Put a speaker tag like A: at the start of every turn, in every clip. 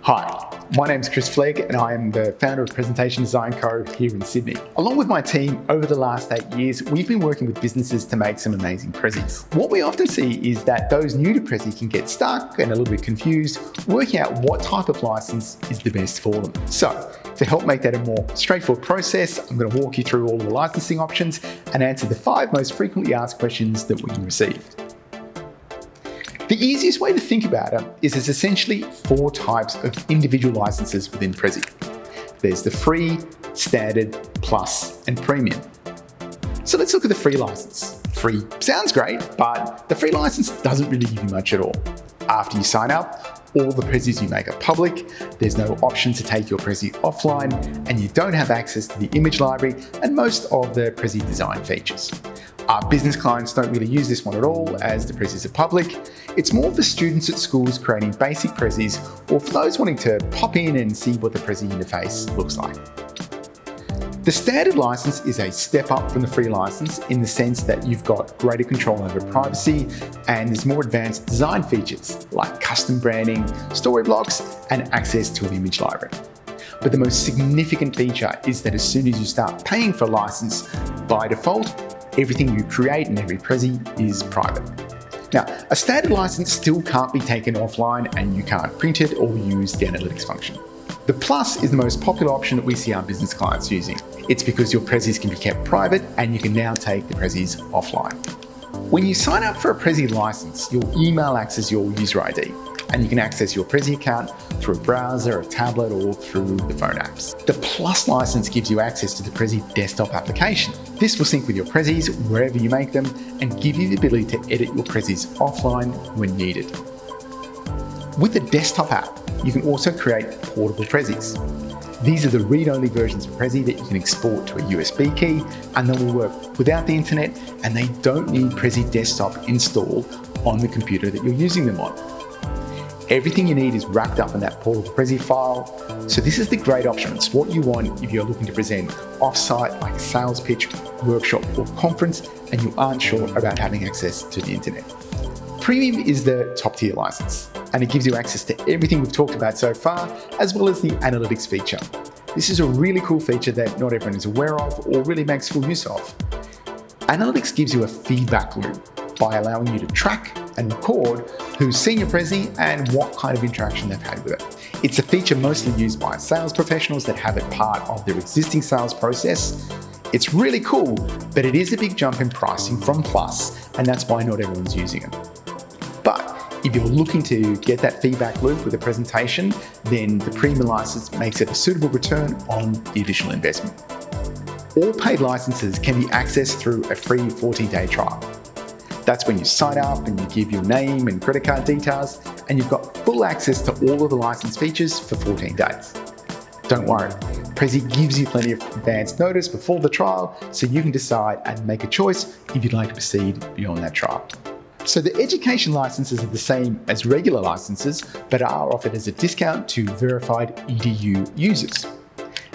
A: Hi, my name's Chris Flegg and I am the founder of Presentation Design Co. here in Sydney. Along with my team, over the last 8 years, we've been working with businesses to make some amazing Prezis. What we often see is that those new to Prezi can get stuck and a little bit confused, working out what type of license is the best for them. So, to help make that a more straightforward process, I'm going to walk you through all the licensing options and answer the 5 most frequently asked questions that we receive. The easiest way to think about it is there's essentially 4 types of individual licenses within Prezi. There's the free, standard, plus, and premium. So let's look at the free license. Free sounds great, but the free license doesn't really give you much at all. After you sign up, all the Prezis you make are public, there's no option to take your Prezi offline, and you don't have access to the image library and most of the Prezi design features. Our business clients don't really use this one at all, as the Prezis are public. It's more for students at schools creating basic Prezis, or for those wanting to pop in and see what the Prezi interface looks like. The standard license is a step up from the free license in the sense that you've got greater control over privacy and there's more advanced design features like custom branding, story blocks, and access to an image library. But the most significant feature is that as soon as you start paying for a license, by default, everything you create in every Prezi is private. Now, a standard license still can't be taken offline and you can't print it or use the analytics function. The Plus is the most popular option that we see our business clients using. It's because your Prezis can be kept private and you can now take the Prezis offline. When you sign up for a Prezi license, your email acts as your user ID and you can access your Prezi account through a browser, a tablet, or through the phone apps. The Plus license gives you access to the Prezi desktop application. This will sync with your Prezis wherever you make them and give you the ability to edit your Prezis offline when needed. With the desktop app, you can also create portable Prezis. These are the read-only versions of Prezi that you can export to a USB key and they will work without the internet and they don't need Prezi desktop installed on the computer that you're using them on. Everything you need is wrapped up in that portable Prezi file. So this is the great option. It's what you want if you're looking to present off-site like a sales pitch, workshop or conference and you aren't sure about having access to the internet. Premium is the top tier license and it gives you access to everything we've talked about so far as well as the analytics feature. This is a really cool feature that not everyone is aware of or really makes full use of. Analytics gives you a feedback loop by allowing you to track and record who's seen your Prezi and what kind of interaction they've had with it. It's a feature mostly used by sales professionals that have it part of their existing sales process. It's really cool, but it is a big jump in pricing from Plus, and that's why not everyone's using it. But if you're looking to get that feedback loop with a presentation, then the premium license makes it a suitable return on the additional investment. All paid licenses can be accessed through a free 14-day trial. That's when you sign up and you give your name and credit card details and you've got full access to all of the license features for 14 days. Don't worry, Prezi gives you plenty of advance notice before the trial so you can decide and make a choice if you'd like to proceed beyond that trial. So the education licenses are the same as regular licenses but are offered as a discount to verified EDU users.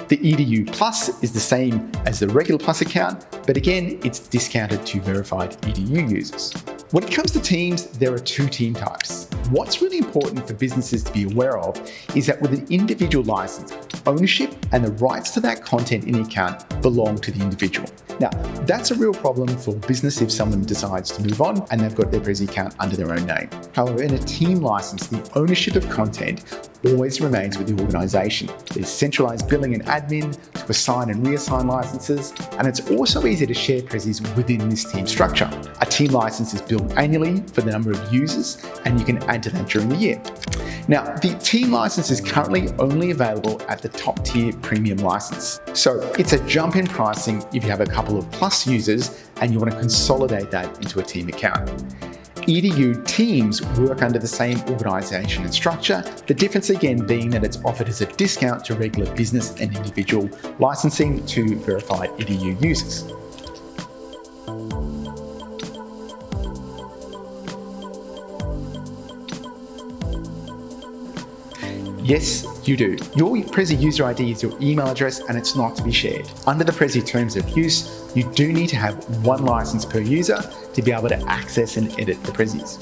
A: The EDU Plus is the same as the regular Plus account, but again, it's discounted to verified EDU users. When it comes to teams, there are 2 team types. What's really important for businesses to be aware of is that with an individual license, ownership and the rights to that content in the account belong to the individual. Now, that's a real problem for business if someone decides to move on and they've got their Prezi account under their own name. However, in a team license, the ownership of content always remains with the organisation. There's centralised billing and admin to assign and reassign licenses, and it's also easy to share Prezis within this team structure. A team license is billed annually for the number of users, and you can add to that during the year. Now, the team license is currently only available at the top tier premium license. So it's a jump in pricing if you have a couple of Plus users and you want to consolidate that into a team account. EDU teams work under the same organisation and structure, the difference again being that it's offered as a discount to regular business and individual licensing to verified EDU users. Yes, you do. Your Prezi user ID is your email address and it's not to be shared. Under the Prezi terms of use, you do need to have 1 license per user to be able to access and edit the Prezis.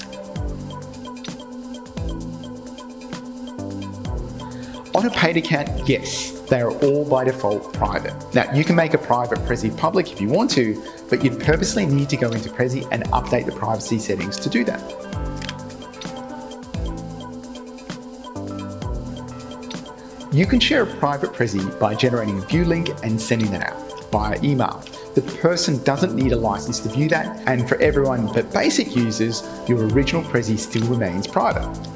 A: On a paid account, yes, they are all by default private. Now, you can make a private Prezi public if you want to, but you'd purposely need to go into Prezi and update the privacy settings to do that. You can share a private Prezi by generating a view link and sending that out via email. The person doesn't need a license to view that, and for everyone but basic users, your original Prezi still remains private.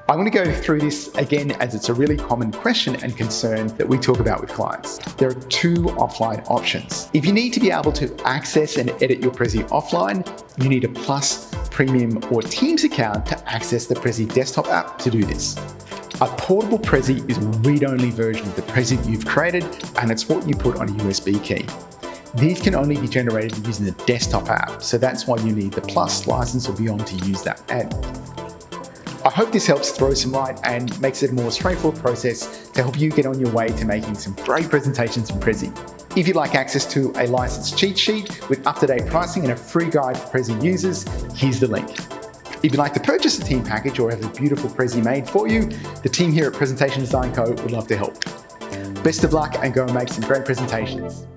A: I'm going to go through this again as it's a really common question and concern that we talk about with clients. There are two offline options. If you need to be able to access and edit your Prezi offline, you need a Plus, Premium or Teams account to access the Prezi desktop app to do this. A portable Prezi is a read-only version of the Prezi you've created, and it's what you put on a USB key. These can only be generated using the desktop app, so that's why you need the Plus license or beyond to use that app. I hope this helps throw some light and makes it a more straightforward process to help you get on your way to making some great presentations in Prezi. If you'd like access to a licensed cheat sheet with up-to-date pricing and a free guide for Prezi users, here's the link. If you'd like to purchase a team package or have a beautiful Prezi made for you, the team here at Presentation Design Co. would love to help. Best of luck and go and make some great presentations.